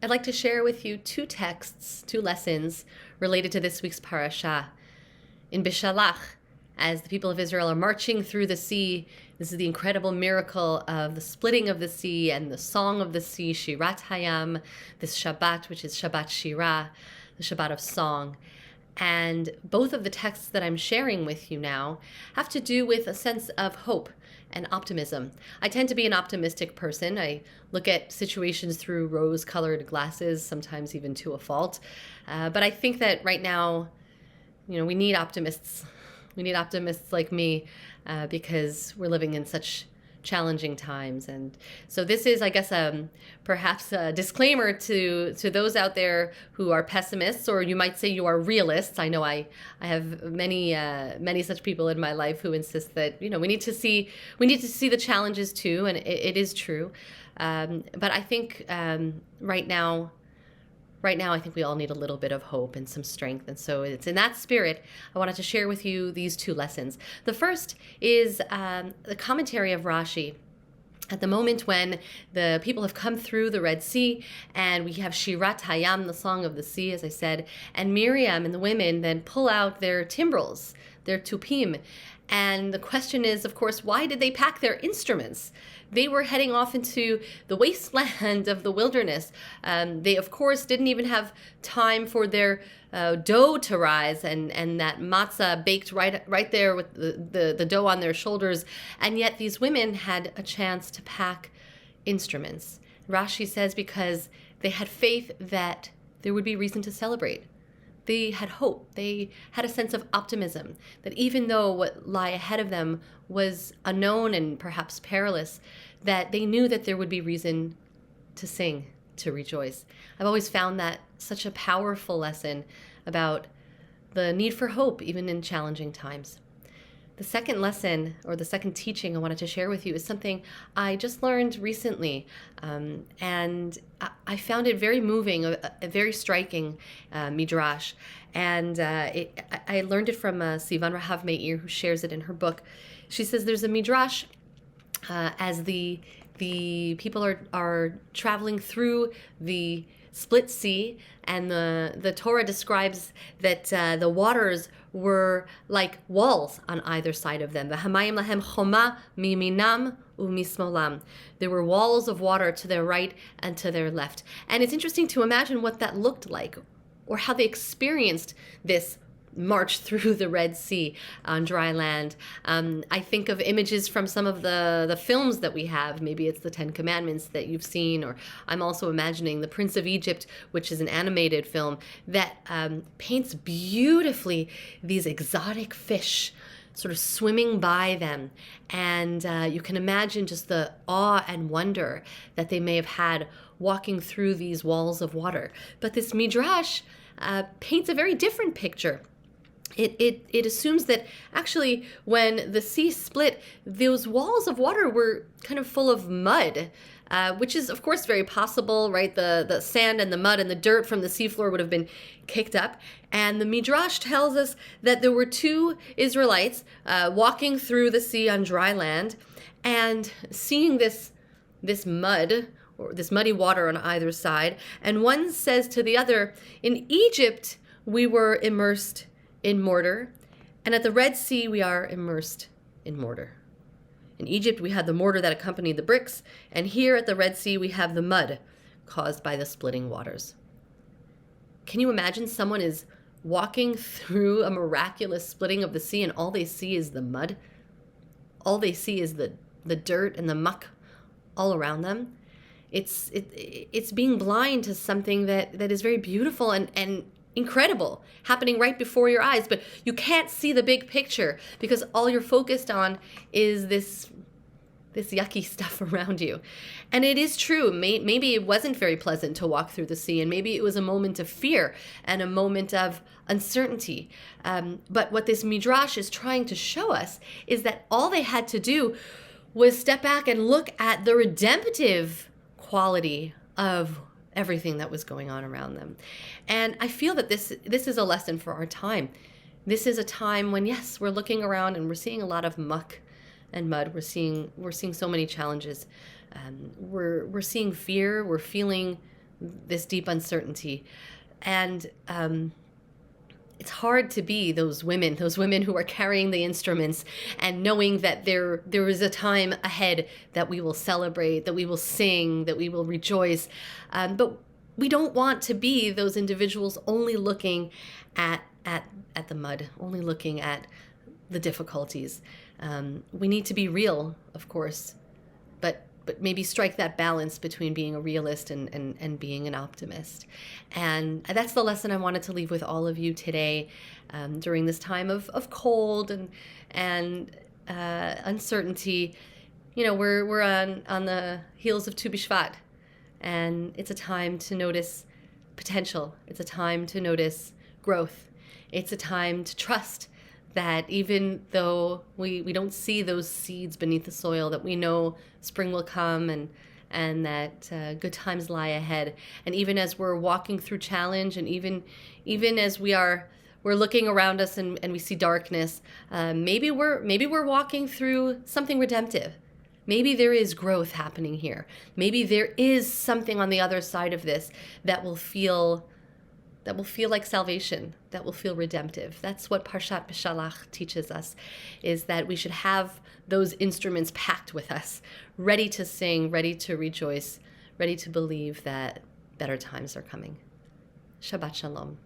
I'd like to share with you two texts, two lessons related to this week's parasha. In Beshalach, as the people of Israel are marching through the sea, this is the incredible miracle of the splitting of the sea and the song of the sea, Shirat Hayam, this Shabbat, which is Shabbat SHIRAH, the Shabbat of song. And both of the texts that I'm sharing with you now have to do with a sense of hope and optimism. I tend to be an optimistic person. I look at situations through rose-colored glasses, sometimes even to a fault. But I think that right now, we need optimists. We need optimists like me because we're living in such challenging times. And so this is, I guess, perhaps a disclaimer to those out there who are pessimists, or you might say you are realists. I know I have many such people in my life who insist that we need to see the challenges too, and it is true. But I think right now, I think we all need a little bit of hope and some strength. And so it's in that spirit, I wanted to share with you these two lessons. The first is the commentary of Rashi. At the moment when the people have come through the Red Sea, and we have Shirat Hayam, the song of the sea, as I said, and Miriam and the women then pull out their timbrels, their tupim. And the question is, of course, why did they pack their instruments? They were heading off into the wasteland of the wilderness. They, of course, didn't even have time for their dough to rise and that matzah baked right there with the dough on their shoulders. And yet these women had a chance to pack instruments. Rashi says because they had faith that there would be reason to celebrate. They had hope. They had a sense of optimism that even though what lay ahead of them was unknown and perhaps perilous, that they knew that there would be reason to sing, to rejoice. I've always found that such a powerful lesson about the need for hope, even in challenging times. The second lesson, or the second teaching I wanted to share with you, is something I just learned recently, and I found it very moving, a very striking midrash, and I learned it from Sivan Rahav Meir, who shares it in her book. She says there's a midrash as the people are traveling through the split sea, and the Torah describes that the waters were like walls on either side of them. Hashomayim lahem choma miminam umismolam. There were walls of water to their right and to their left. And it's interesting to imagine what that looked like, or how they experienced this march through the Red Sea on dry land. I think of images from some of the films that we have. Maybe it's the Ten Commandments that you've seen, or I'm also imagining The Prince of Egypt, which is an animated film that paints beautifully these exotic fish sort of swimming by them. And you can imagine just the awe and wonder that they may have had walking through these walls of water. But this midrash paints a very different picture. It assumes that actually when the sea split, those walls of water were kind of full of mud, which is, of course, very possible, right? The sand and the mud and the dirt from the seafloor would have been kicked up. And the Midrash tells us that there were two Israelites walking through the sea on dry land and seeing this mud, or this muddy water on either side. And one says to the other, in Egypt, we were immersed in mortar, and at the Red Sea we are immersed in mortar. In Egypt we had the mortar that accompanied the bricks, and here at the Red Sea we have the mud caused by the splitting waters. Can you imagine someone is walking through a miraculous splitting of the sea and all they see is the mud? All they see is the dirt and the muck all around them. It's being blind to something that is very beautiful and incredible happening right before your eyes, but you can't see the big picture because all you're focused on is this yucky stuff around you. And it is true, maybe it wasn't very pleasant to walk through the sea, and maybe it was a moment of fear and a moment of uncertainty. But what this midrash is trying to show us is that all they had to do was step back and look at the redemptive quality of everything that was going on around them. And I feel that this is a lesson for our time. This is a time when, yes, we're looking around and we're seeing a lot of muck and mud. We're seeing so many challenges. We're seeing fear. We're feeling this deep uncertainty. And it's hard to be those women who are carrying the instruments and knowing that there is a time ahead that we will celebrate, that we will sing, that we will rejoice. But we don't want to be those individuals only looking at the mud, only looking at the difficulties. We need to be real, of course, but maybe strike that balance between being a realist and being an optimist. And that's the lesson I wanted to leave with all of you today, during this time of cold and uncertainty. You know, we're on the heels of Tu B'Shvat, and it's a time to notice potential. It's a time to notice growth. It's a time to trust that even though we don't see those seeds beneath the soil, that we know spring will come and that good times lie ahead. And even as we're walking through challenge, and even as we're looking around us and we see darkness, maybe we're walking through something redemptive. Maybe there is growth happening here. Maybe there is something on the other side of this that will feel like salvation, that will feel redemptive. That's what Parshat Beshalach teaches us, is that we should have those instruments packed with us, ready to sing, ready to rejoice, ready to believe that better times are coming. Shabbat Shalom.